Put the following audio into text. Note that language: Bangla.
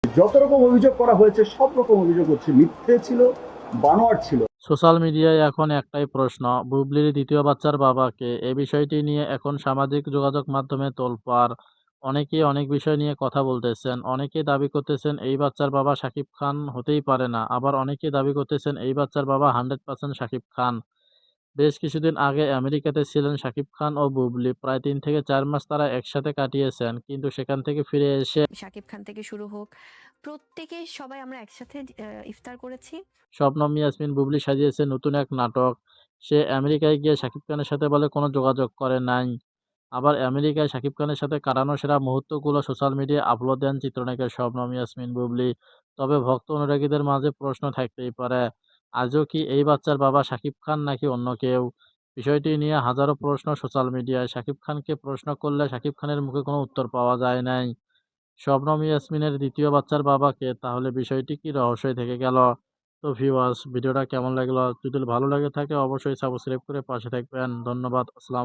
যত রকম অভিযোগ করা হয়েছে সব রকম অভিযোগ হচ্ছে মিথ্যে ছিল, বানোয়াট ছিল। সোশ্যাল মিডিয়ায় এখন একটাই প্রশ্ন, বুবলির দ্বিতীয় বাচ্চার বাবাকে? এই বিষয়টি নিয়ে এখন সামাজিক যোগাযোগ মাধ্যমে তোলপাড়। অনেকেই অনেক বিষয় নিয়ে কথা বলতেছেন। অনেকেই দাবি করতেছেন এই বাচ্চার বাবা শাকিব খান হতেই পারে না। আবার অনেকেই দাবি করতেছেন এই বাচ্চার বাবা 100% শাকিব খান। বেশ কিছুদিন আগে আমেরিকাতে ছিলেন শাকিব খান ও বুবলি। প্রায় ৩ থেকে ৪ মাস তারা একসাথে কাটিয়েছেন। কিন্তু সেখান থেকে ফিরে এসে শাকিব খান থেকে শুরু হোক, প্রত্যেকে সবাই আমরা একসাথে ইফতার করেছি। শবনম ইয়াসমিন বুবলি সাজিয়েছে নতুন এক নাটক। সে আমেরিকায় গিয়ে শাকিব খানের সাথে বলে কোনো যোগাযোগ করে নাই। আবার আমেরিকায় শাকিব খানের সাথে কাটানো সেরা মুহূর্তগুলো সোশ্যাল মিডিয়ায় আপলোড দেন চিত্রনায়িকা শবনম ইয়াসমিন বুবলি। তবে ভক্ত অনুরাগীদের মাঝে প্রশ্ন থাকতেই পারে, আজও কি এই বাচ্চার বাবা শাকিব খান নাকি অন্য কেউ? বিষয়টি নিয়ে হাজারো প্রশ্ন সোশ্যাল মিডিয়ায়। শাকিব খানকে প্রশ্ন করলে শাকিব খানের মুখে কোনো উত্তর পাওয়া যায় নাই। শবনম ইয়াসমিনের দ্বিতীয় বাচ্চার বাবা কে? তাহলে বিষয়টি কি রহস্যই থেকে গেল? তো ভিউয়ার্স, ভিডিওটা কেমন লাগলো? যদি ভালো লেগে থাকে অবশ্যই সাবস্ক্রাইব করে পাশে থাকবেন। ধন্যবাদ। আসসালাম।